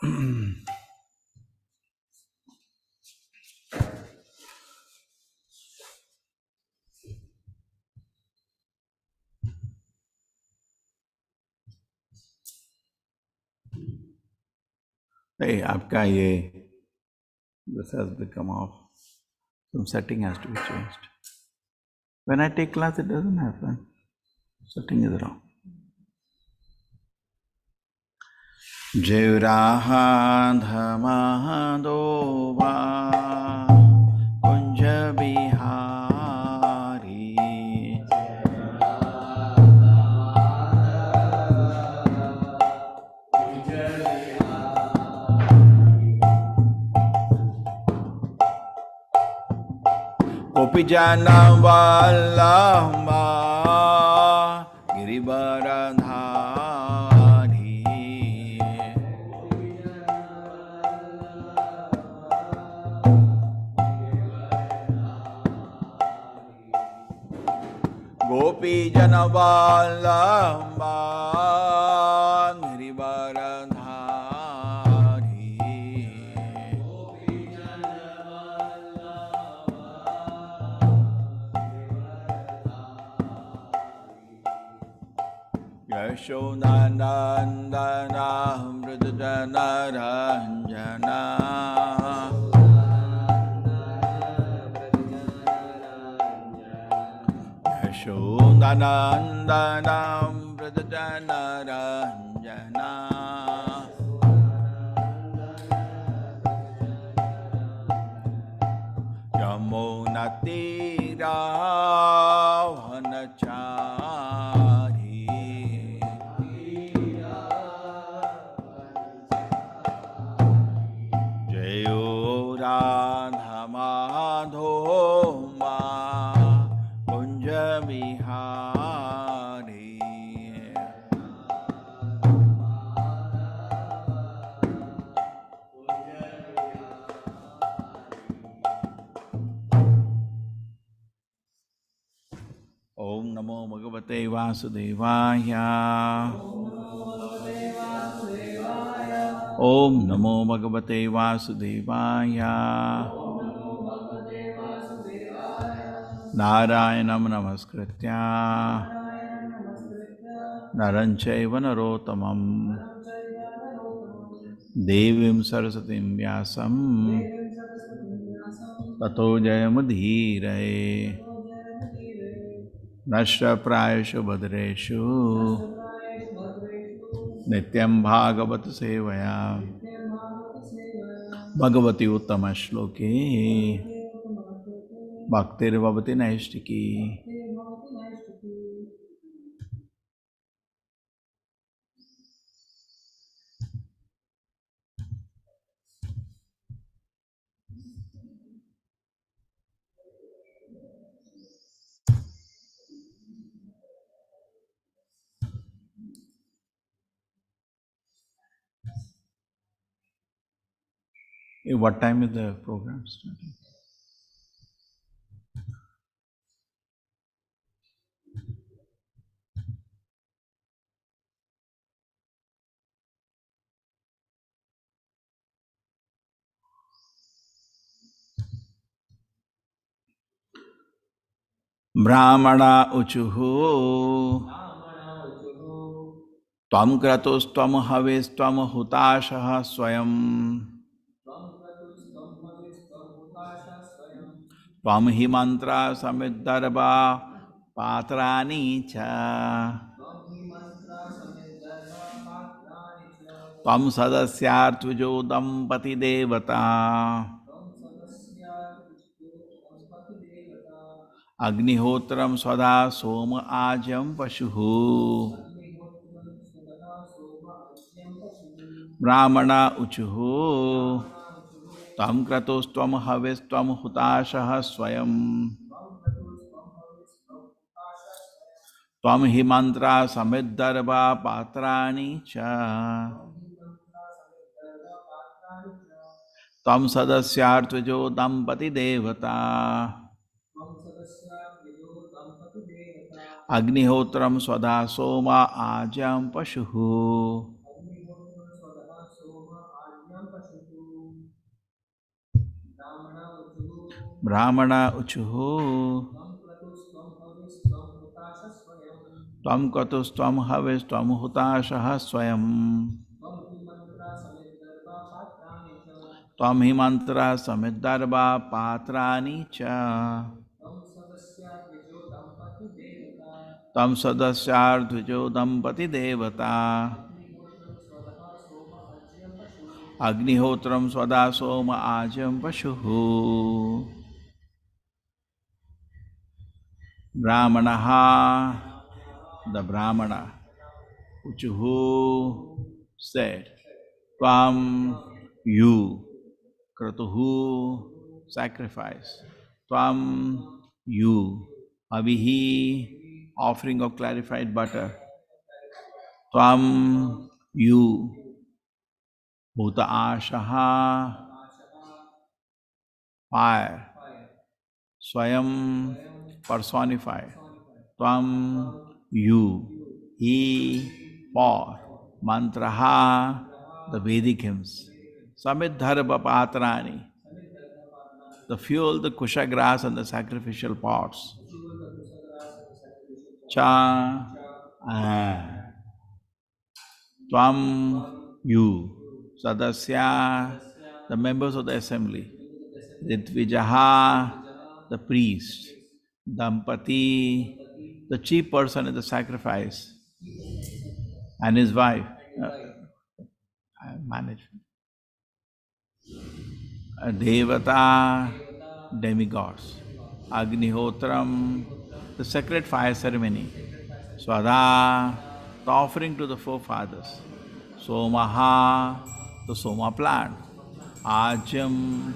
Hey, आपका ये this has become off. Some setting has to be changed. When I take class, it doesn't happen. Setting is wrong. Jevraha dhamadova kunja bihari Gopijana Vallabha Girivaradhari Gopijana Vallabha Girivaradhari Yashodanandana Mridana Ranjana Yashodanandana Mridana Ranjana Yamunatira Vanachari Jayo Radha Madhoma Kunja Vihari Om Namo Bhagavate Vasudevaya Om Namo Bhagavate Vasudevaya Narayanam Namaskritya Naranchaiva Narottamam Devim Sarasatim Vyasam Tato Jayamudhiraye Nashra Prayashu Bhadreshu Nityam Bhagavata Sevaya Bhagavati Uttama Shloki Bhaktir Bhavati Naishtiki. What time is the program starting? Brahmana uchuhu Tvam kratos tvam haves tvam hutashaha swayam Tvam hi mantra samiddarva patrani cha Tvam sadasyartvijo dampati devata Agnihotram svada soma ajam pashuhu Brahmana uchuhu Tvam kratos tvam haves tvam hutashaha swayam Tvam hi mantra samiddarva patrani cha Tvam sadasyartvijo dampati devata Agnihotram svada soma ajam pashuhu Brahmana uchuhu. Tvam katus tvam haves tvam hutashaha swayam. Tvam himantra samiddarva patrani cha. Tam sadasyar dvijo dampati devata. Agnihotram svada soma ajam pashuhu. Brahmanaha, the Brahmana, Uchuhu said, Tvam, you, Kratuhu, sacrifice, Tvam, you, Avihi, offering of clarified butter, Tvam, you, Bhuta Ashaha, fire, Swayam, personified, Tvam, you, he, for, mantraha, the Vedic hymns, samidharva patrani, the fuel, the kusha grass and the sacrificial pots, cha, tvam, you, sadasya, the members of the assembly, ritvijaha, the priest, dampati, the chief person in the sacrifice, and his wife, management. Devata, demigods. Agnihotram, the sacred fire ceremony. Swada, the offering to the forefathers. Somaha, the soma plant. Ajam,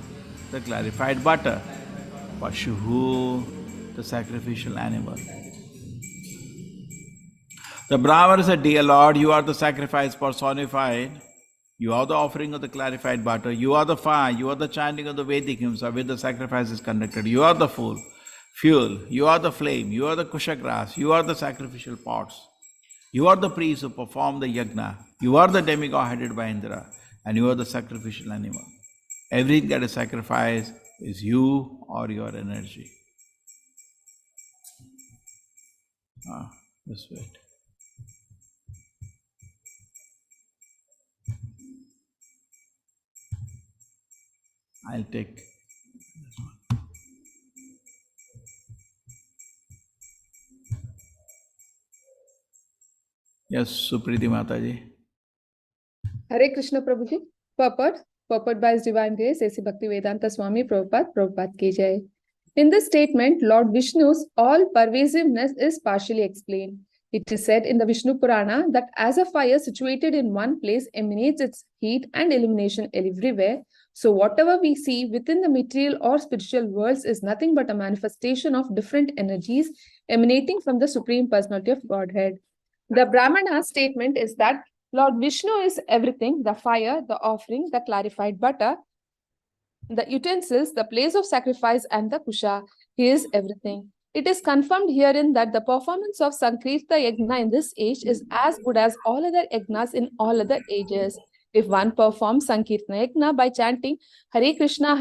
the clarified butter. Pashuhu, the sacrificial animal. The Brahmana said, Dear Lord, you are the sacrifice personified. You are the offering of the clarified butter. You are the fire. You are the chanting of the Vedic hymns where the sacrifice is conducted. You are the fuel. You are the flame. You are the kusha grass. You are the sacrificial pots. You are the priest who perform the yajna. You are the demigod headed by Indra. And you are the sacrificial animal. Everything that is sacrificed is you or your energy. Just wait. I'll take. Yes, Supriti Mataji. Hare Krishna Prabhuji. Purport by His Divine Grace, A.C. Bhaktivedanta Swami Prabhupada Ki Jai. In this statement, Lord Vishnu's all-pervasiveness is partially explained. It is said in the Vishnu Purana that as a fire situated in one place emanates its heat and illumination everywhere, so whatever we see within the material or spiritual worlds is nothing but a manifestation of different energies emanating from the Supreme Personality of Godhead. The Brahmana statement is that Lord Vishnu is everything, the fire, the offering, the clarified butter, the utensils, the place of sacrifice, and the kusha. He is everything. It is confirmed herein that the performance of Sankirta Yajna in this age is as good as all other yajnas in all other ages. If one performs Sankirtana Yajna by chanting Hare Krishna,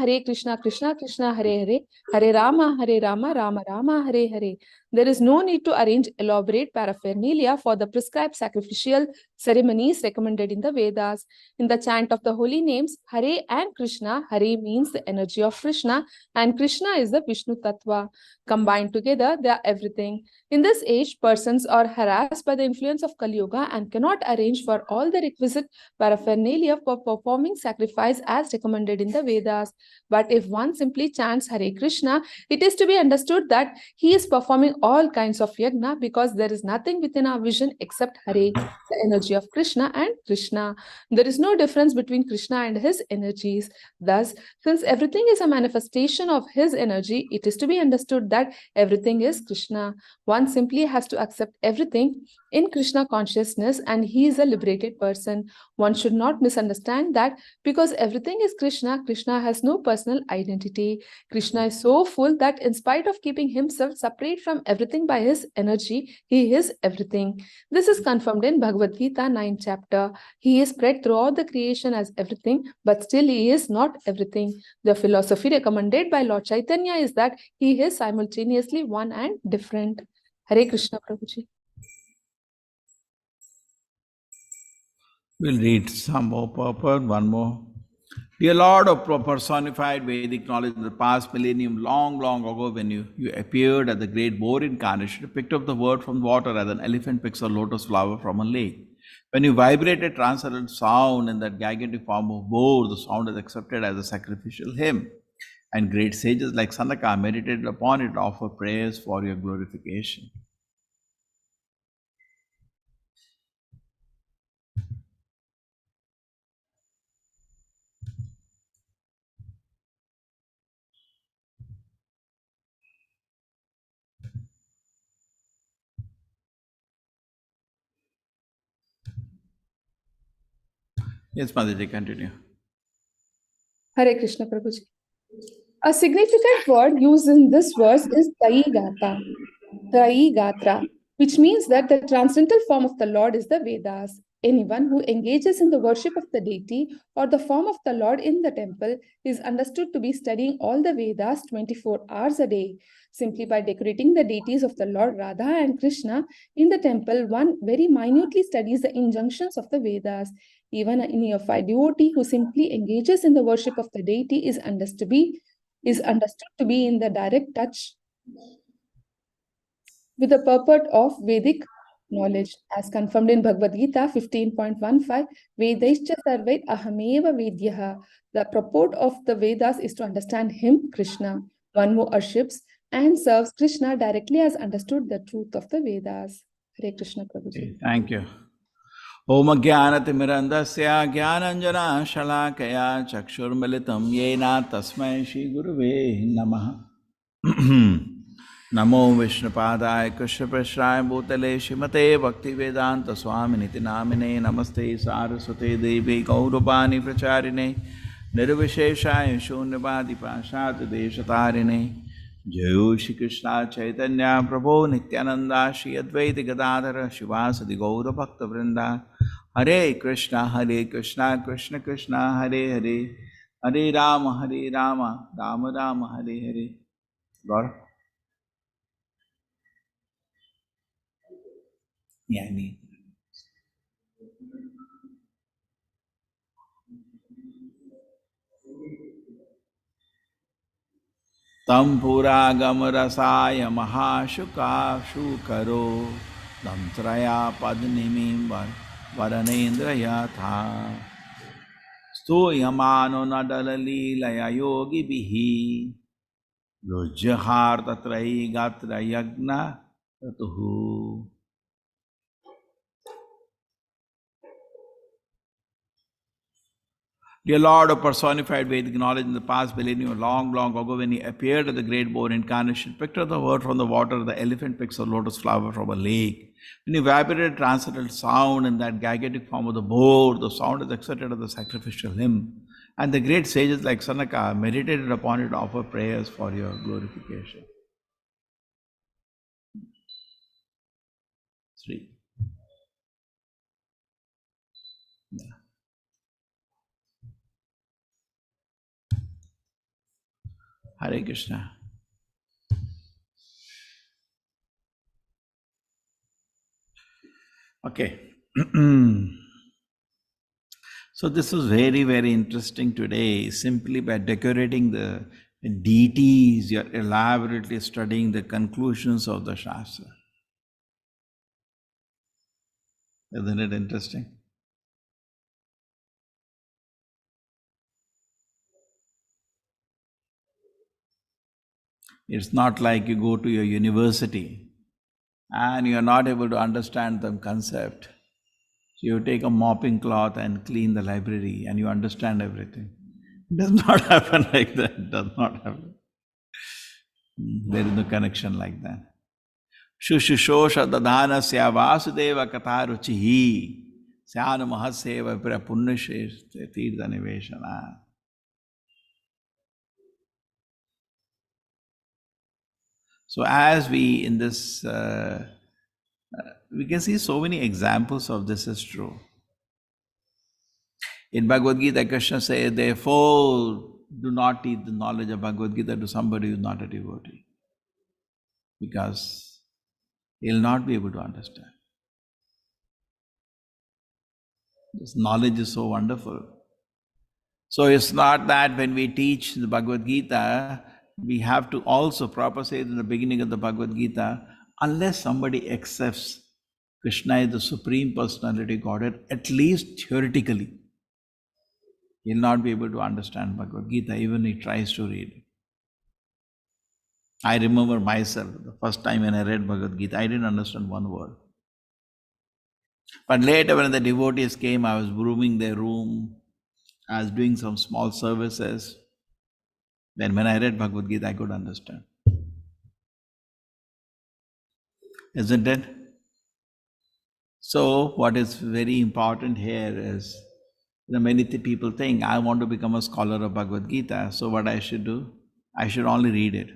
Krishna Krishna, Hare Hare, Hare Rama, Rama Rama, Hare Hare, there is no need to arrange elaborate paraphernalia for the prescribed sacrificial ceremonies recommended in the Vedas. In the chant of the holy names, Hare and Krishna, Hare means the energy of Krishna, and Krishna is the Vishnu Tattva. Combined together, they are everything. In this age, persons are harassed by the influence of Kali Yuga and cannot arrange for all the requisite paraphernalia for performing sacrifice as recommended in the Vedas. But if one simply chants Hare Krishna, it is to be understood that he is performing all kinds of yajna because there is nothing within our vision except Hare, the energy of Krishna, and Krishna. There is no difference between Krishna and his energies. Thus, since everything is a manifestation of his energy, it is to be understood that everything is Krishna. One simply has to accept everything in Krishna consciousness and he is a liberated person. One should not misunderstand that because everything is Krishna, Krishna has no personal identity. Krishna is so full that in spite of keeping himself separate from everything by his energy, he is everything. This is confirmed in Bhagavad Gita 9th chapter. He is spread throughout the creation as everything, but still he is not everything. The philosophy recommended by Lord Chaitanya is that he is simultaneously one and different. Hare Krishna, Prabhuji. We'll read some more purport, one more. Dear Lord of personified Vedic knowledge in the past millennium, long, long ago, when you appeared at the great boar incarnation, you picked up the word from water as an elephant picks a lotus flower from a lake. When you vibrated transcendent sound in that gigantic form of boar, the sound is accepted as a sacrificial hymn. And great sages like Sanaka meditated upon it, offer prayers for your glorification. Yes, Mataji, continue. Hare Krishna, Prabhuji. A significant word used in this verse is Traigatra, which means that the transcendental form of the Lord is the Vedas. Anyone who engages in the worship of the deity or the form of the Lord in the temple is understood to be studying all the Vedas 24 hours a day. Simply by decorating the deities of the Lord Radha and Krishna in the temple, one very minutely studies the injunctions of the Vedas. Even a neophyte devotee who simply engages in the worship of the deity is understood to be in the direct touch with the purport of Vedic knowledge, as confirmed in Bhagavad Gita 15.15, Vedaischa sarvait ahameva vedyaha. The purport of the Vedas is to understand him, Krishna. One who worships and serves Krishna directly has understood the truth of the Vedas. Hare Krishna, Prabhuji. Okay, thank you. Om Jnanatimirandasya Jnananjana Shalakaya Chakshurmilitam Yena Tasmai Shri Guruve Namaha. Namo Vishnupadaya Krishna Prashraya Bhutale Shrimate Bhakti Vedanta Swaminiti Namine Namaste Saraswate Devi Gaurupani Pracharine Nirvisheshaya Shunyavadi Pashad Deshatarine Jai Shri Krishna Chaitanya Prabhu Nityananda Shri Advaita Gadadhara Shivasadi Gaura Bhakta Vrinda Hare Krishna Krishna Krishna Hare Hare Hare Rama Rama Rama Hare Hare. Gaura? Yeah, I mean. Tampuragam rasaya mahashuka shukaro Damtraya padnimim varanendra yatha Stuyamano nadalali laya yogi bihi Rujjahar tatrai gatra yagna tatuhu. Dear Lord of personified Vedic knowledge in the past millennium, long, long ago when he appeared at the great boar incarnation, picked up the word from the water, the elephant picks a lotus flower from a lake. When he vibrated transcendental sound in that gigantic form of the boar, the sound is accepted as the sacrificial hymn. And the great sages like Sanaka meditated upon it and offer prayers for your glorification. 3. Yeah. Hare Krishna. Okay. So this was very, very interesting today. Simply by decorating the deities, you're elaborately studying the conclusions of the Shastra. Isn't it interesting? It's not like you go to your university and you're not able to understand the concept. So you take a mopping cloth and clean the library and you understand everything. It does not happen like that. It does not happen. There is no connection like that. Shushushosa dadhanasya vasudeva katharuchihi syana mahaseva prapunnashe tirtha niveshana. So as we in this, we can see so many examples of this is true. In Bhagavad Gita, Krishna says, therefore, do not teach the knowledge of Bhagavad Gita to somebody who is not a devotee, because he'll not be able to understand. This knowledge is so wonderful. So it's not that when we teach the Bhagavad Gita, we have to also, Prabhupada says in the beginning of the Bhagavad Gita, unless somebody accepts Krishna is the Supreme Personality Godhead, at least theoretically, he'll not be able to understand Bhagavad Gita, even if he tries to read it. I remember myself, the first time when I read Bhagavad Gita, I didn't understand one word. But later when the devotees came, I was brooming their room, I was doing some small services. Then when I read Bhagavad Gita, I could understand. Isn't it? So what is very important here is, many people think, I want to become a scholar of Bhagavad Gita, so what I should do? I should only read it.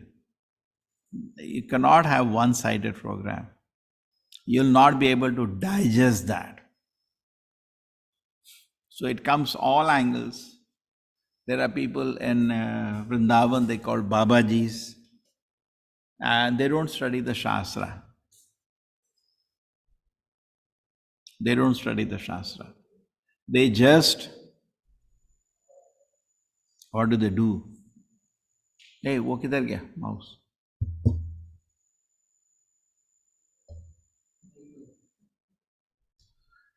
You cannot have one-sided program. You'll not be able to digest that. So it comes all angles. There are people in Vrindavan, they call Babajis, and they don't study the Shastra. They don't study the Shastra. They just, what do? Hey, wo kidhar gaya, mouse?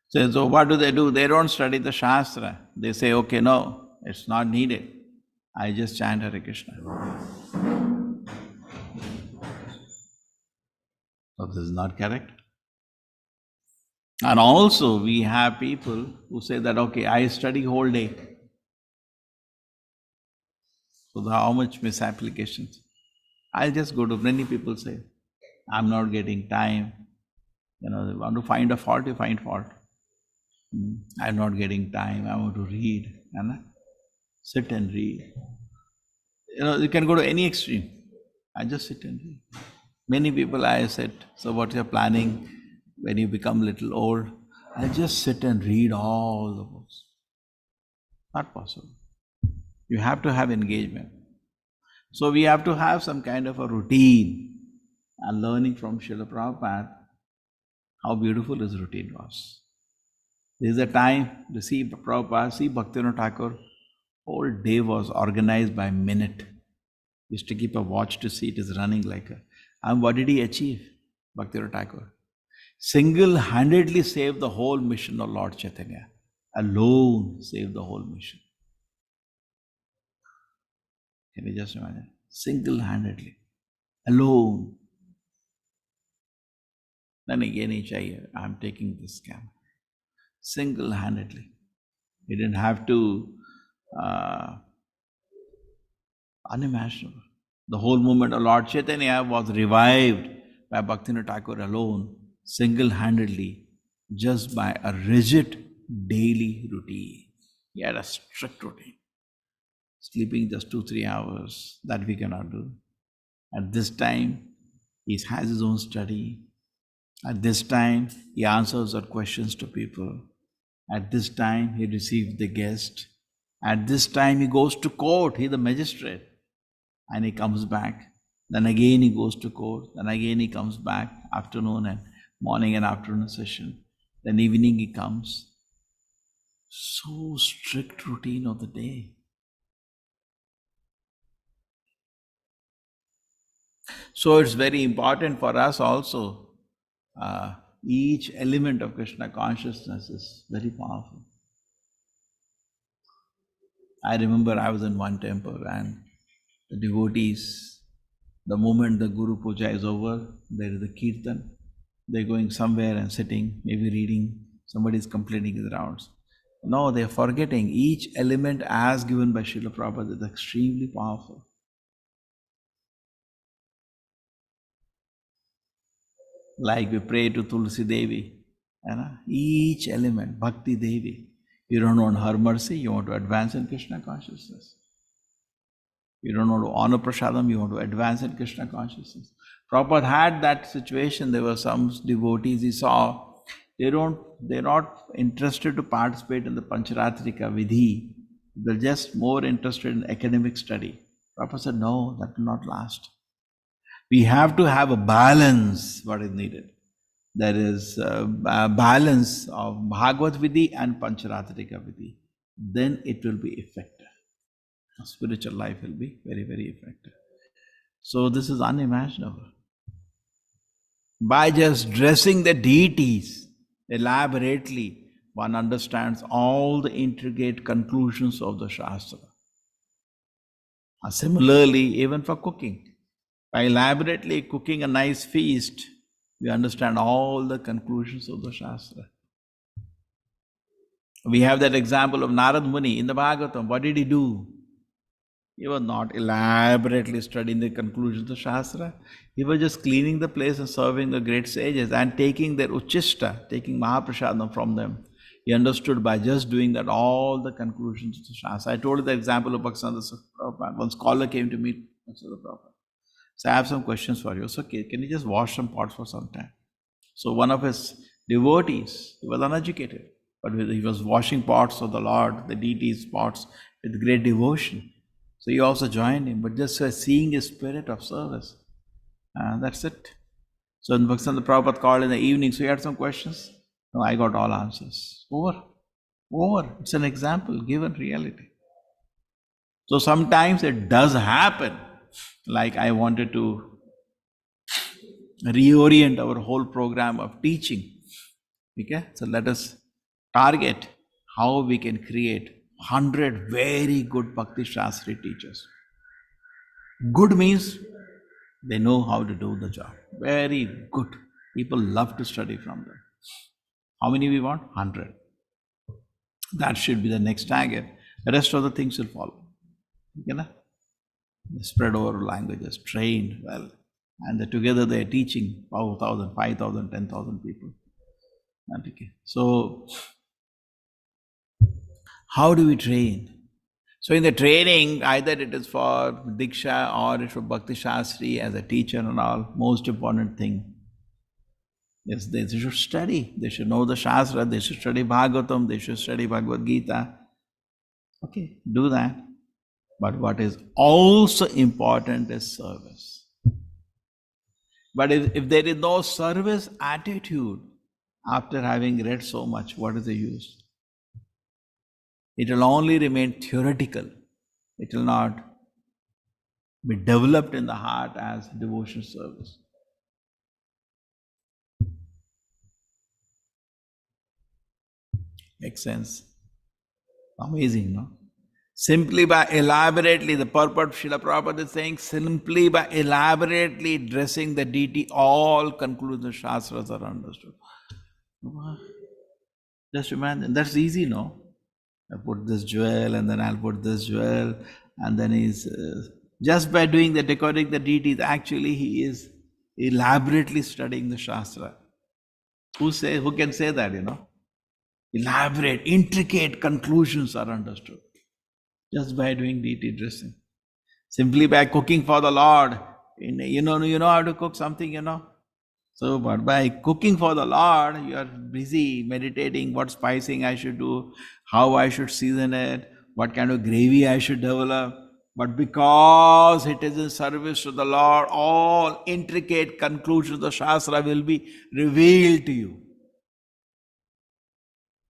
So what do? They don't study the Shastra. They say, okay, no, it's not needed. I just chant Hare Krishna. So this is not correct. And also we have people who say that, okay, I study whole day. So how much misapplications? I'll just go to, many people say, I'm not getting time. They want to find a fault, you find fault. I'm not getting time, I want to read. And sit and read. You can go to any extreme. I just sit and read. Many people I said, so what you're planning when you become little old? I'll just sit and read all the books. Not possible. You have to have engagement. So we have to have some kind of a routine, and learning from Srila Prabhupada how beautiful his routine was. There is a time to see Prabhupada, see Bhaktivinoda Thakur, whole day was organized by minute. He used to keep a watch to see it is running like a... And what did he achieve? Bhaktivinoda Thakur single-handedly saved the whole mission of Lord Chaitanya. Alone saved the whole mission. Can you just imagine? Single-handedly. Alone. Then again, I'm taking this camp. Single-handedly. He didn't have to, unimaginable. The whole movement of Lord Chaitanya was revived by Bhaktivinoda Thakur alone, single-handedly, just by a rigid daily routine. He had a strict routine. Sleeping just 2-3 hours, that we cannot do. At this time, he has his own study. At this time, he answers our questions to people. At this time, he receives the guest. At this time, he goes to court. He's the magistrate. And he comes back. Then again he goes to court. Then again he comes back, afternoon and morning and afternoon session. Then evening he comes. So strict routine of the day. So it's very important for us also. Each element of Krishna consciousness is very powerful. I remember I was in one temple and the devotees, the moment the Guru Puja is over, there is a kirtan. They're going somewhere and sitting, maybe reading, somebody is completing his rounds. No, they're forgetting each element as given by Srila Prabhupada is extremely powerful. Like we pray to Tulsi Devi, each element, Bhakti Devi. You don't want her mercy, you want to advance in Krishna consciousness. You don't want to honor Prasadam, you want to advance in Krishna consciousness. Prabhupada had that situation. There were some devotees he saw, they're not interested to participate in the Pancharatrika Vidhi. They're just more interested in academic study. Prabhupada said, no, that will not last. We have to have a balance, what is needed. There is a balance of Bhagavad Vidhi and Pancharatrika Vidhi. Then it will be effective. Spiritual life will be very, very effective. So this is unimaginable. By just dressing the deities elaborately, one understands all the intricate conclusions of the Shastra. Similarly, even for cooking, by elaborately cooking a nice feast, we understand all the conclusions of the Shastra. We have that example of Narad Muni in the Bhagavatam. What did he do? He was not elaborately studying the conclusions of the Shastra. He was just cleaning the place and serving the great sages and taking their uchishta, taking Mahaprasadam from them. He understood by just doing that all the conclusions of the Shastra. I told you the example of Bhaktivinoda Prabhupada. One scholar came to meet Bhaktivinoda Prabhupada. So I have some questions for you. So can you just wash some pots for some time? So one of his devotees, he was uneducated, but he was washing pots of the Lord, the deity's pots, with great devotion. So he also joined him, but just seeing his spirit of service. That's it. So when Bhaktivinoda Prabhupada called in the evening, so he had some questions. No, I got all answers. Over. It's an example, given reality. So sometimes it does happen, like I wanted to reorient our whole program of teaching. Okay? So let us target how we can create 100 very good Bhakti Shastri teachers. Good means they know how to do the job. Very good. People love to study from them. How many we want? 100. That should be the next target. The rest of the things will follow. Okay, na? They spread over languages, trained well. And together they are teaching 4,000, 5,000, 10,000 people. Okay. So, how do we train? So in the training, either it is for Diksha or it's for Bhakti Shastri as a teacher and all, most important thing is they should study. They should know the Shastra, they should study Bhagavatam, they should study Bhagavad Gita. Okay, do that. But what is also important is service. But if there is no service attitude, after having read so much, what is the use? It will only remain theoretical. It will not be developed in the heart as devotion service. Makes sense? Amazing, no? Simply by elaborately, the purport Srila Prabhupada is saying, simply by elaborately dressing the deity, all conclusions of Shastras are understood. Just imagine, that's easy, no? I put this jewel and then I'll put this jewel, and then he's just by doing the decorating the deities, actually he is elaborately studying the Shastra. Who can say that, Elaborate, intricate conclusions are understood just by doing deity dressing. Simply by cooking for the Lord, you know how to cook something, So, but by cooking for the Lord, you are busy meditating what spicing I should do, how I should season it, what kind of gravy I should develop. But because it is in service to the Lord, all intricate conclusions of the Shastra will be revealed to you.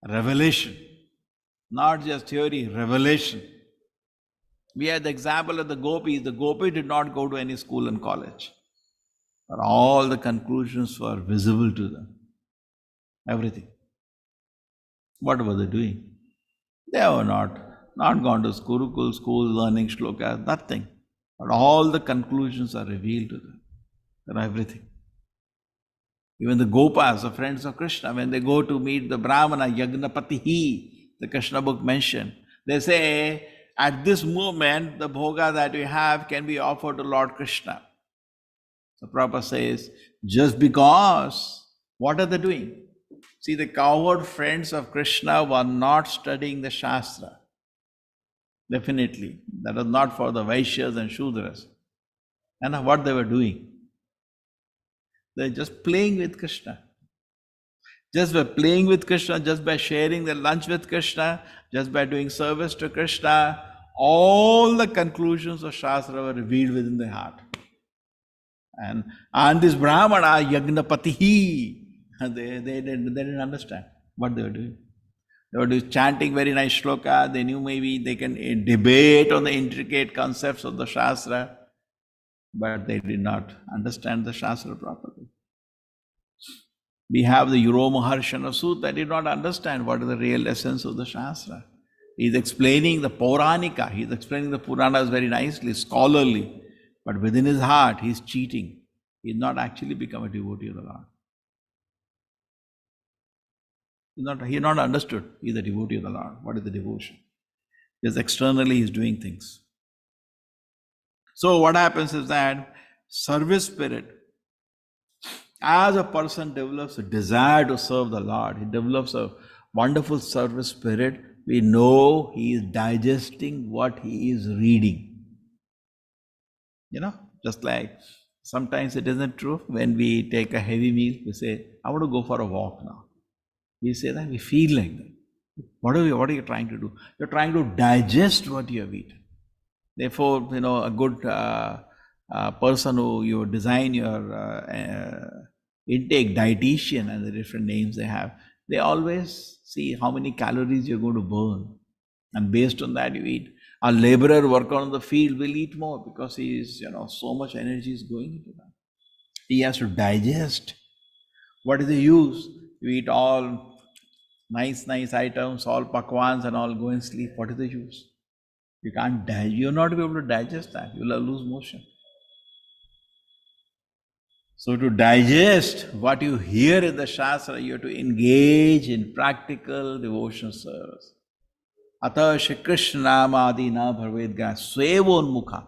Revelation. Not just theory, revelation. We had the example of the gopis. The gopis did not go to any school and college. But all the conclusions were visible to them. Everything. What were they doing? They were not gone to Gurukul school learning shlokas, nothing. But all the conclusions are revealed to them. They're everything. Even the Gopas, the friends of Krishna, when they go to meet the Brahmana, Yagnapatihi, the Krishna book mentioned, they say, at this moment, the bhoga that we have can be offered to Lord Krishna. So Prabhupada says, just because, what are they doing? See, the cowherd friends of Krishna were not studying the Shastra. Definitely. That was not for the Vaishyas and Shudras. And what they were doing? They're just playing with Krishna. Just by playing with Krishna, just by sharing their lunch with Krishna, just by doing service to Krishna, all the conclusions of Shastra were revealed within their heart. And this Brahmana, Yagnapatihi, they didn't understand what they were doing. They were chanting very nice shloka. They knew maybe they can debate on the intricate concepts of the Shastra, but they did not understand the Shastra properly. We have the Yuro Maharshana Sutta, did not understand what is the real essence of the Shastra. He is explaining the Pauranika, he is explaining the Puranas very nicely, scholarly, but within his heart he is cheating. He is not actually become a devotee of the Lord. He is not understood he is a devotee of the Lord. What is the devotion? Just externally he is doing things. So what happens is that service spirit, as a person develops a desire to serve the Lord, he develops a wonderful service spirit, we know he is digesting what he is reading. You know, just like sometimes it isn't true when we take a heavy meal, we say, I want to go for a walk now. We say that, we feel like that. What are you trying to do? You're trying to digest what you have eaten. Therefore, a good person who you design your intake, dietitian and the different names they have, they always see how many calories you're going to burn. And based on that you eat. A laborer worker on the field will eat more because he is, so much energy is going into that. He has to digest. What is the use? You eat all nice items, all pakwans and all, go and sleep. What is the use? You can't digest. You're not able to digest that. You'll lose motion. So to digest what you hear in the Shastra, you have to engage in practical devotional service. Ata Shri Krishna Namadi na bharvedga svevon mukha.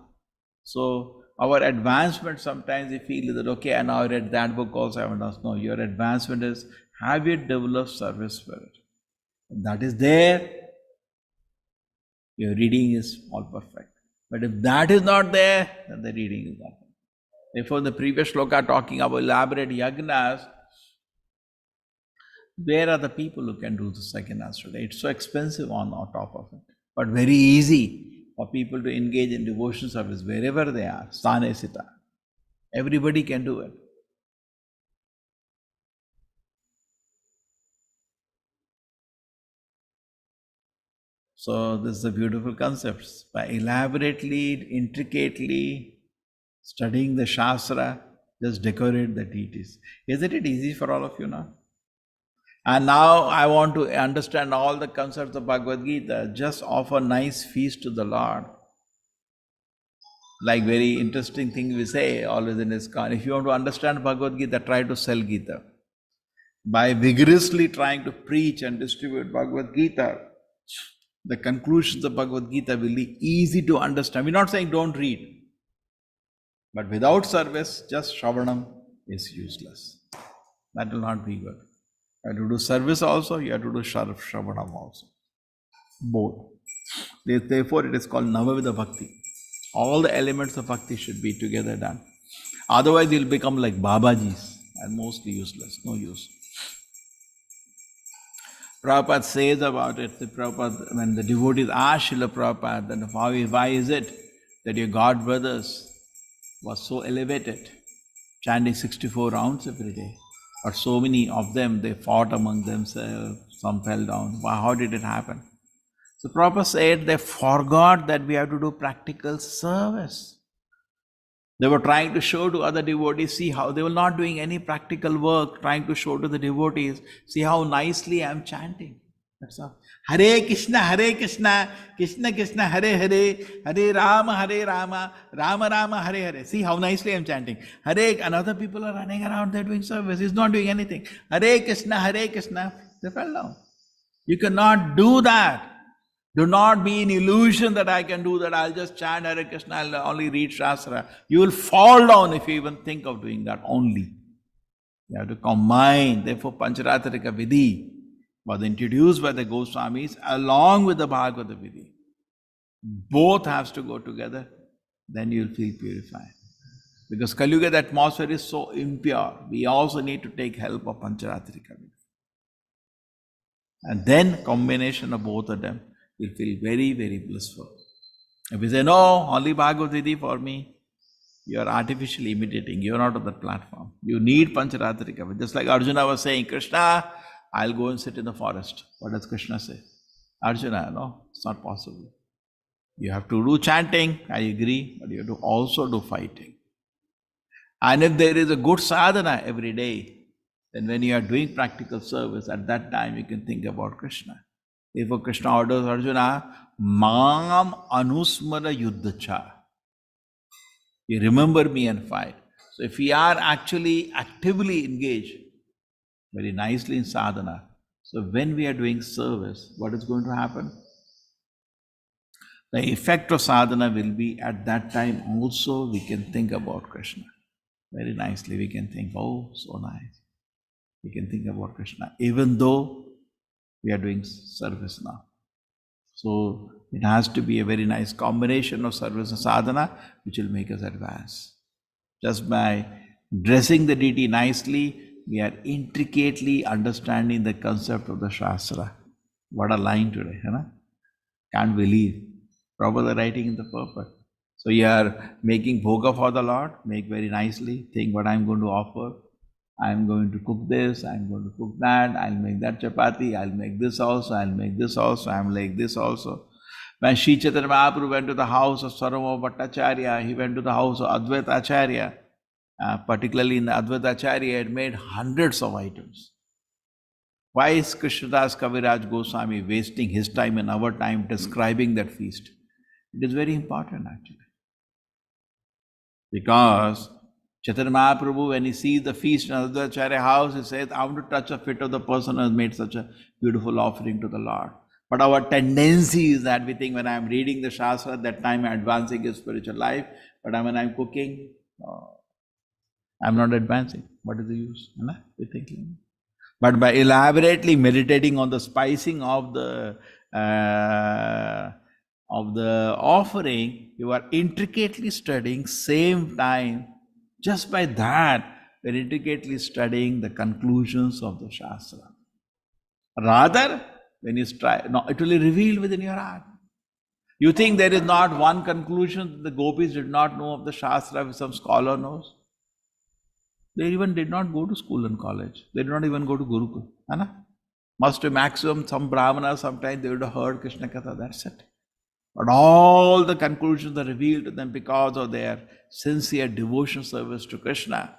So our advancement sometimes we feel that, okay, I now read that book also, I haven't done. No, your advancement is, have you developed service spirit? If that is there, your reading is all perfect. But if that is not there, then the reading is not perfect. Therefore, the previous shloka talking about elaborate yagnas, where are the people who can do the yagnas today? It's so expensive on top of it. But very easy for people to engage in devotion service wherever they are, sthane sita. Everybody can do it. So this is a beautiful concept. By elaborately, intricately studying the Shastra, just decorate the deities. Isn't it easy for all of you now? And now I want to understand all the concepts of Bhagavad Gita. Just offer nice feast to the Lord. Like very interesting thing we say always in ISKCON. If you want to understand Bhagavad Gita, try to sell Gita. By vigorously trying to preach and distribute Bhagavad Gita, the conclusions of Bhagavad Gita will be easy to understand. We're not saying don't read. But without service, just Shravanam is useless. That will not be good. You have to do service also, you have to do Shravanam also. Both. Therefore, it is called Navavidha Bhakti. All the elements of bhakti should be together done. Otherwise, you'll become like Babajis and mostly useless, no use. Prabhupada says about it, when the devotees ask Srila Prabhupada, then why is it that your god brothers was so elevated, chanting 64 rounds every day? But so many of them, they fought among themselves, some fell down. How did it happen? So Prabhupada said they forgot that we have to do practical service. They were trying to show to other devotees, see how they were not doing any practical work, trying to show to the devotees, see how nicely I am chanting. That's all. Hare Krishna, Krishna Krishna, Hare Hare, Hare Rama, Rama Rama, Hare Hare. See how nicely I am chanting. Hare, and other people are running around there doing service. He's not doing anything. Hare Krishna, Krishna. They fell down. You cannot do that. Do not be in illusion that I can do that. I'll just chant Hare Krishna, I'll only read Shastra. You will fall down if you even think of doing that only. You have to combine. Therefore, Pancharatrika Vidhi was introduced by the Goswamis along with the Bhagavata Vidhi. Both has to go together. Then you will feel purified. Because Kali Yuga, the atmosphere is so impure. We also need to take help of Pancharatrika Vidhi. And then combination of both of them will feel very, very blissful. If you say, no, only Bhagavad Gita for me, you are artificially imitating. You are not on that platform. You need Pancharatrika. Just like Arjuna was saying, Krishna, I'll go and sit in the forest. What does Krishna say? Arjuna, no, it's not possible. You have to do chanting, I agree, but you have to also do fighting. And if there is a good sadhana every day, then when you are doing practical service, at that time you can think about Krishna. Therefore Krishna orders Arjuna, Mam Anusmara Yuddhacha. You remember me and fight. So if we are actually actively engaged very nicely in sadhana, so when we are doing service, what is going to happen? The effect of sadhana will be at that time also we can think about Krishna. Very nicely we can think, oh, so nice. We can think about Krishna, even though we are doing service now. So it has to be a very nice combination of service and sadhana, which will make us advance. Just by dressing the deity nicely, we are intricately understanding the concept of the Shastra. What a line today, you know? Can't believe. Prabhupada writing in the purport. So you are making bhoga for the Lord, make very nicely, think what I'm going to offer. I'm going to cook this, I'm going to cook that, I'll make that chapati, I'll make this also, I'll make this also, I'll make this also. When Sri Chaitanya Mahaprabhu went to the house of Sarvabhauma Bhattacharya, he went to the house of Advaita Acharya. Particularly in the Advaita Acharya, he had made hundreds of items. Why is Krishnadas Kaviraj Goswami wasting his time and our time describing that feast? It is very important actually. Because Chaitanya Mahaprabhu, when he sees the feast in Advaita Acharya house, he says, I want to touch a feet of the person who has made such a beautiful offering to the Lord. But our tendency is that we think when I'm reading the Shastra, that time I'm advancing in spiritual life. But when I'm cooking, I'm not advancing. What is the use? We're thinking. But by elaborately meditating on the spicing of the offering, you are intricately studying same time. Just by that, we're intricately studying the conclusions of the Shastra. Rather, when you strive, no, it will be revealed within your heart. You think there is not one conclusion that the gopis did not know of the Shastra which some scholar knows? They even did not go to school and college. They did not even go to Gurukul. Must be maximum, some brahmana, sometimes they would have heard Krishna Katha, that's it. But all the conclusions are revealed to them because of their sincere devotion service to Krishna.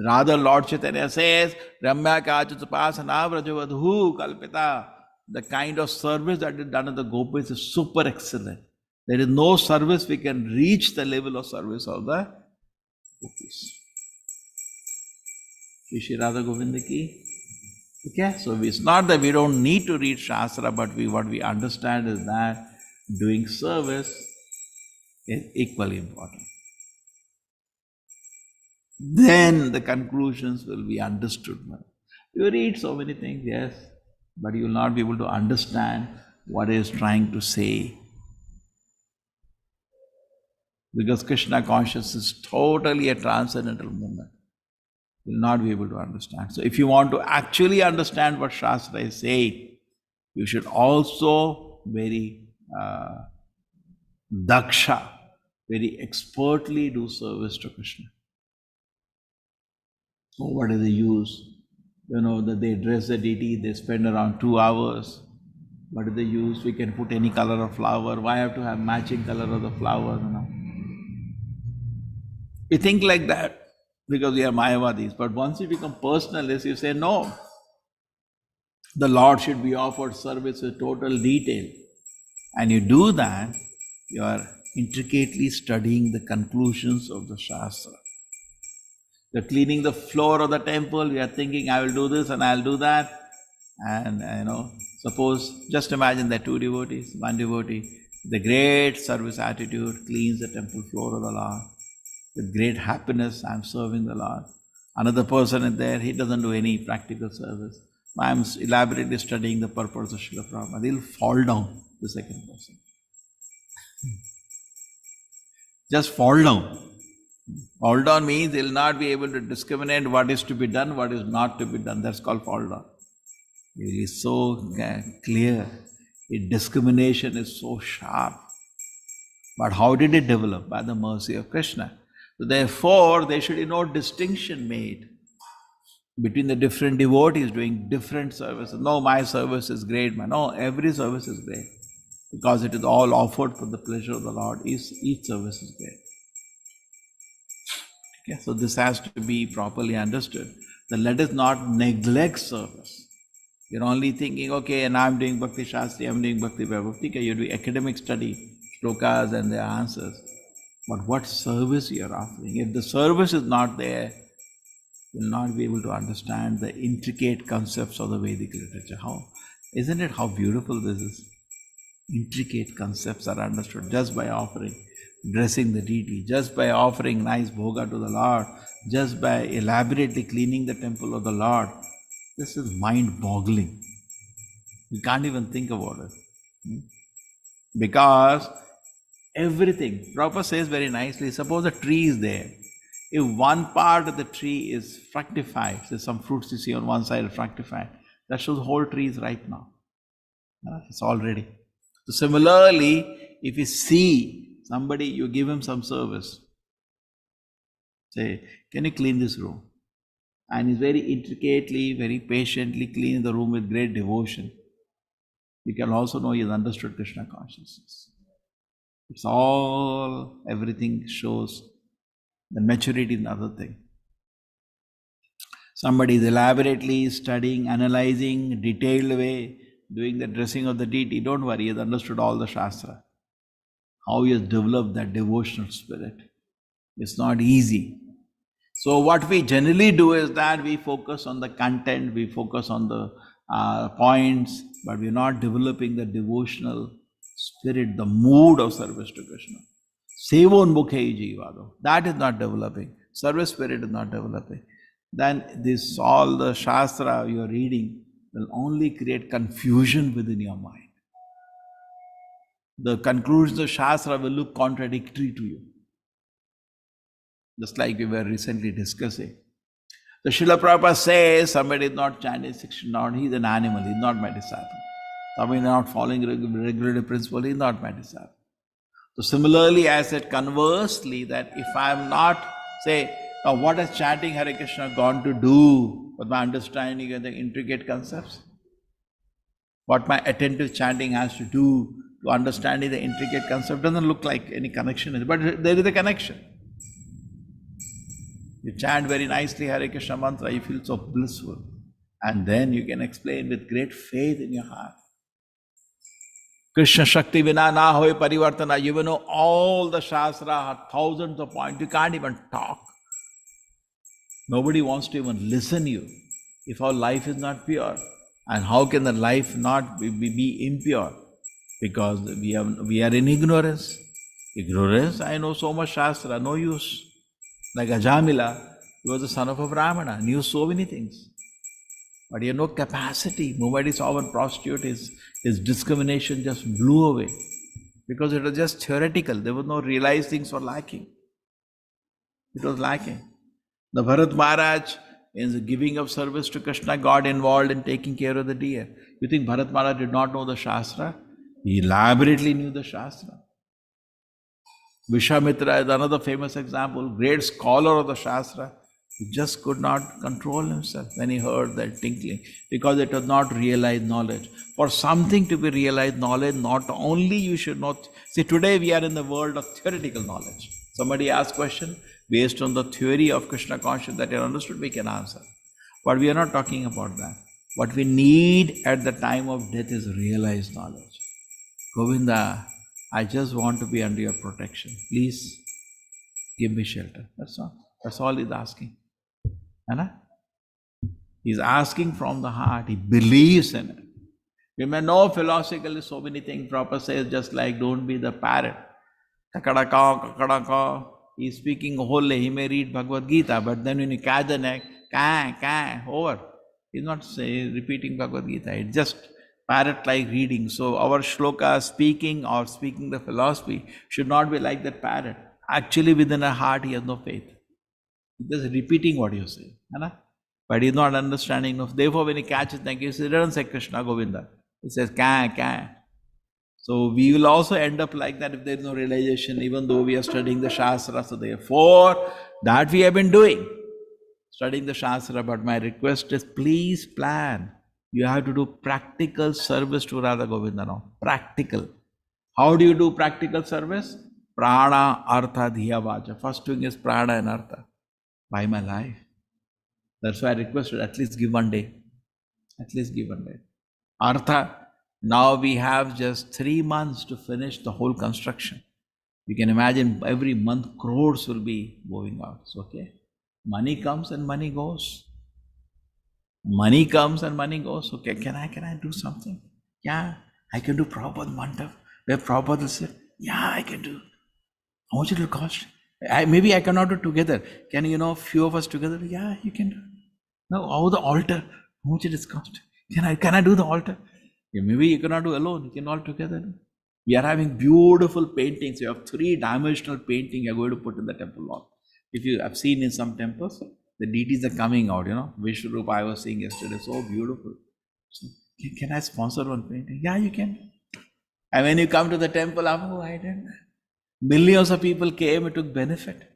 Rather, Lord Chaitanya says, Ramya Kachutapasana Vrajavadhu Kalpita. The kind of service that is done at the gopis is super excellent. There is no service we can reach the level of service of the gopis. Shri Radha Govinda ki. Okay, so it's not that we don't need to read Shastra, but what we understand is that doing service is equally important. Then the conclusions will be understood. You read so many things, yes, but you will not be able to understand what he is trying to say. Because Krishna consciousness is totally a transcendental movement. You will not be able to understand. So if you want to actually understand what Shastra is saying, you should also very daksha, very expertly do service to Krishna. So what is the use? That they dress the deity, they spend around 2 hours. What is the use? We can put any color of flower. Why have to have matching color of the flower? We think like that because we are Mayavadis. But once you become personalist, you say, no, the Lord should be offered service with total detail. And you do that, you are intricately studying the conclusions of the Shastra. You're cleaning the floor of the temple, you are thinking, I will do this and I'll do that. And Suppose, just imagine that two devotees, one devotee, with a great service attitude, cleans the temple floor of the Lord. With great happiness, I'm serving the Lord. Another person is there, he doesn't do any practical service. I'm elaborately studying the purpose of Srila Prabhupada. He'll fall down, the second person. Just fall down. Fall down means he'll not be able to discriminate what is to be done, what is not to be done. That's called fall down. It is so clear. Its discrimination is so sharp. But how did it develop? By the mercy of Krishna. So therefore, there should be no distinction made between the different devotees doing different services. No, my service is great. No, every service is great. Because it is all offered for the pleasure of the Lord. Each service is great. Okay, so this has to be properly understood. That let us not neglect service. You're only thinking, okay, and I'm doing Bhakti Shastri, I'm doing Bhakti Vaibhav. Okay, you're doing academic study, shlokas and their answers. But what service you're offering? If the service is not there, you'll not be able to understand the intricate concepts of the Vedic literature. Isn't it how beautiful this is? Intricate concepts are understood just by offering, dressing the deity, just by offering nice bhoga to the Lord, just by elaborately cleaning the temple of the Lord. This is mind-boggling. We can't even think about it. Because everything, Prabhupada says very nicely, suppose a tree is there. If one part of the tree is fructified, say some fruits you see on one side are fructified, that shows the whole tree is ripe now. It's all ready. So similarly, if you see somebody, you give him some service. Say, can you clean this room? And he's very intricately, very patiently cleaning the room with great devotion. You can also know he has understood Krishna consciousness. It's all, everything shows the maturity in another thing. Somebody is elaborately studying, analyzing, detailed way, doing the dressing of the deity. Don't worry, he has understood all the Shastra. How he has developed that devotional spirit. It's not easy. So what we generally do is that we focus on the content, we focus on the points, but we're not developing the devotional spirit, the mood of service to Krishna. Sevon mukhe jivado. That is not developing. Service spirit is not developing. Then this all the Shastra you are reading will only create confusion within your mind. The conclusions of Shastra will look contradictory to you. Just like we were recently discussing. The Srila Prabhupada says somebody is not chanting 16 rounds, he is an animal, he is not my disciple. Somebody is not following regulative principle, he is not my disciple. So similarly, I said conversely that if I am not, say, what has chanting Hare Krishna gone to do with my understanding of the intricate concepts? What my attentive chanting has to do to understanding the intricate concept doesn't look like any connection, but there is a connection. You chant very nicely Hare Krishna mantra, you feel so blissful. And then you can explain with great faith in your heart. Krishna Shakti Vina Na Hoy Parivartana. You will know all the Shastra, thousands of points. You can't even talk. Nobody wants to even listen to you if our life is not pure. And how can the life not be impure? Because we are in ignorance. Ignorance, I know so much Shastra, no use. Like Ajamila, he was the son of a Brahmana, knew so many things. But he had no capacity. Moment he saw one prostitute, his discrimination just blew away. Because it was just theoretical. There was no realized things were lacking. It was lacking. The Bharat Maharaj, in the giving of service to Krishna, got involved in taking care of the deer. You think Bharat Maharaj did not know the Shastra? He elaborately knew the Shastra. Vishwamitra is another famous example, great scholar of the Shastra. He just could not control himself when he heard that tinkling, because it was not realized knowledge. For something to be realized knowledge, not only you should not... See, today we are in the world of theoretical knowledge. Somebody asks question, based on the theory of Krishna consciousness that you understood, we can answer. But we are not talking about that. What we need at the time of death is realized knowledge. Govinda, I just want to be under your protection. Please give me shelter. That's all. That's all he's asking. He's asking from the heart. He believes in it. We may know philosophically so many things. Prabhupada says just like don't be the parrot. Kakadaka, kakadaka. He's speaking wholly. He may read Bhagavad Gita, but then when you catch the neck, over. He's not repeating Bhagavad Gita. It's just parrot-like reading. So our shloka speaking or speaking the philosophy should not be like that parrot. Actually within our heart he has no faith. He's just repeating what you say. But he's not understanding enough. Therefore when he catches neck, he doesn't say Krishna Govinda. He says ka. So we will also end up like that if there is no realization, even though we are studying the Shastra. So therefore, that we have been doing, studying the Shastra. But my request is, please plan. You have to do practical service to Radha Govinda now. Practical. How do you do practical service? Prana, Artha, Dhiya, Vacha. First thing is Prana and Artha. By my life. That's why I requested, at least give one day. At least give one day. Artha. Now we have just 3 months to finish the whole construction. You can imagine every month crores will be moving out. So, okay. Money comes and money goes. Money comes and money goes. Okay, can I do something? Yeah, I can do Prabhupada Mandap. Where Prabhupada said, yeah, I can do. How much it will cost? Maybe I cannot do together. Can few of us together? Yeah, you can do. Now, how the altar? How much it is cost? Can I do the altar? Yeah, maybe you cannot do alone, you can all together do. We are having beautiful paintings. You have 3-dimensional painting you are going to put in the temple wall. If you have seen in some temples, the deities are coming out, Vishwarupa I was seeing yesterday, so beautiful. So, can I sponsor one painting? Yeah, you can. And when you come to the temple, I didn't. Millions of people came and took benefit.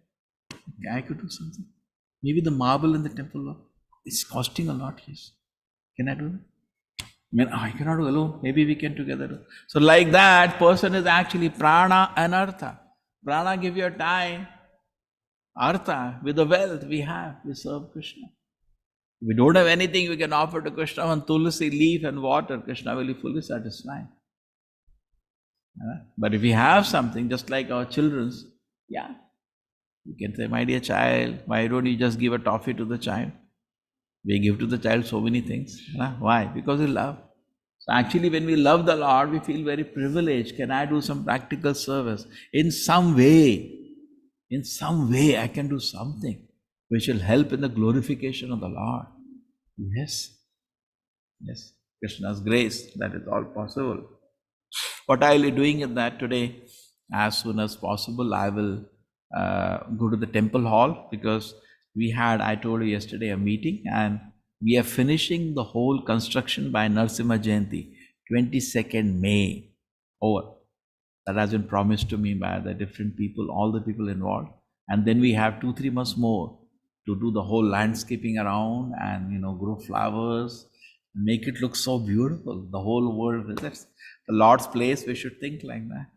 Okay, I could do something. Maybe the marble in the temple wall is costing a lot, yes. Can I do that? I cannot do alone. Maybe we can together do. So like that, person is actually prana and artha. Prana give your time. Artha, with the wealth we have, we serve Krishna. If we don't have anything we can offer to Krishna, one tulsi leaf and water, Krishna will be fully satisfied. But if we have something, just like our children's, yeah, you can say, my dear child, why don't you just give a toffee to the child? We give to the child so many things. Why? Because we love. So actually when we love the Lord, we feel very privileged. Can I do some practical service? In some way I can do something which will help in the glorification of the Lord. Yes. Krishna's grace, that is all possible. What I will be doing is that today, as soon as possible, I will go to the temple hall, because we had, I told you yesterday, a meeting, and we are finishing the whole construction by Narasimha Jayanti, 22nd May, over. That has been promised to me by the different people, all the people involved. And then we have 2-3 months more to do the whole landscaping around and, grow flowers, make it look so beautiful. The whole world visits. The Lord's place, we should think like that.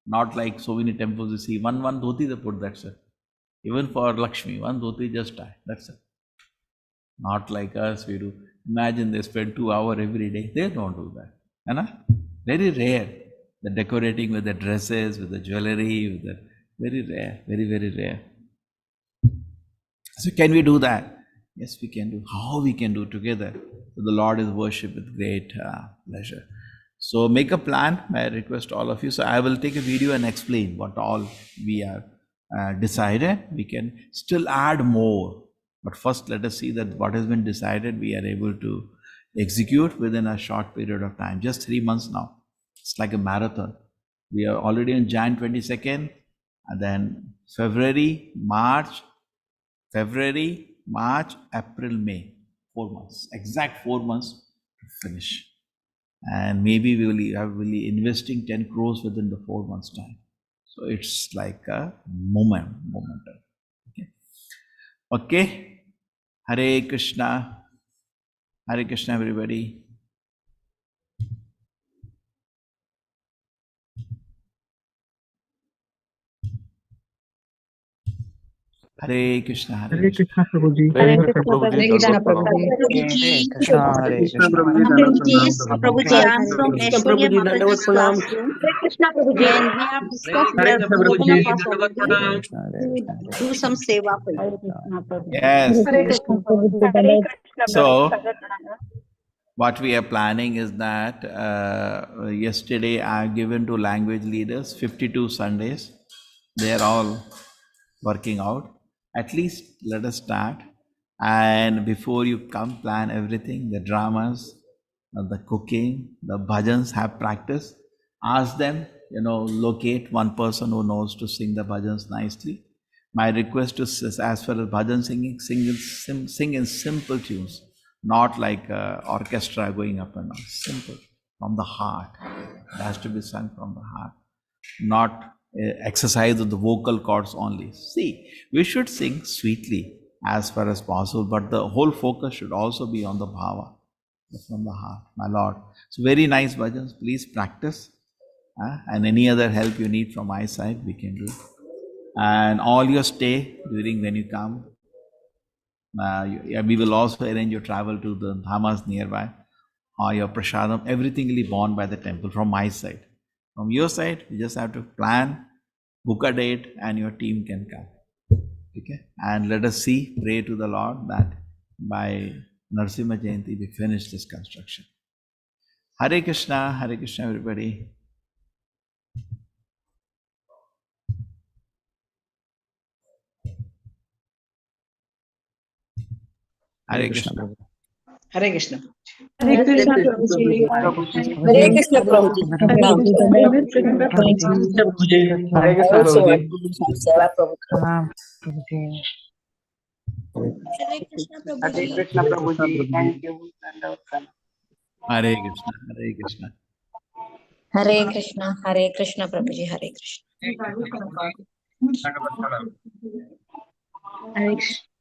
Not like so many temples you see, one dhoti they put, that's it. Even for Lakshmi, one dhoti just tie, that's it. Not like us, we do. Imagine they spend 2 hours every day. They don't do that. Very rare. The decorating with the dresses, with the jewelry, with the very rare, very, very rare. So can we do that? Yes, we can do. How we can do together? So the Lord is worshipped with great pleasure. So make a plan. I request all of you. So I will take a video and explain what all we are decided. We can still add more. But first let us see that what has been decided we are able to execute within a short period of time. Just 3 months now. It's like a marathon. We are already in Jan 22nd, and then February, March, April, May. 4 months. Exact 4 months to finish. And maybe we will be investing 10 crores within the 4 months' time. So it's like a momentum. Okay. Hare Krishna, everybody. Hare Krishna, Hare Krishna Prabhuji. Hare Krishna Prabhuji. Hare Krishna Prabhuji. Hare Krishna, Hare Krishna. Prabhuji, I'm from Aishwarya Mataji's classroom, Hare Krishna Prabhuji. and we have discussed Hare that Krishna both Prabhuji. of us already to do some seva for you. Yes. Hare Krishna Prabhuji. Hare Krishna So, Prabhuji. What we are planning is that yesterday I have given to language leaders 52 Sundays. They are all working out. At least let us start. And before you come, plan everything, the dramas, the cooking, the bhajans, have practice. Ask them, locate one person who knows to sing the bhajans nicely. My request is, as far as bhajan singing, sing in simple tunes, not like orchestra going up and down. Simple, from the heart. It has to be sung from the heart, not exercise of the vocal cords only. See, we should sing sweetly as far as possible, but the whole focus should also be on the bhava, from the heart, my Lord. So very nice bhajans. Please practice. And any other help you need from my side, we can do. And all your stay during when you come, we will also arrange your travel to the dhamas nearby, or your prasadam. Everything will be borne by the temple from my side. From your side, you just have to plan, book a date, and your team can come. Okay? And let us pray to the Lord that by Narasimha Jayanti we finish this construction. Hare Krishna, everybody. Hare Krishna. Hare Krishna. Hare Krishna, Prabhuji. Hare Krishna Prabhuji. Hare Krishna Also, I Prabhuji. do some Seva Prabhuji. Prabhuji. Hare Krishna Hare Prabhuji. Krishna Prabhuji. Thank you. And Hare Krishna, Hare Krishna. Hare Krishna Prabhuji, Hare Krishna. Hare Krishna. Hare Krishna.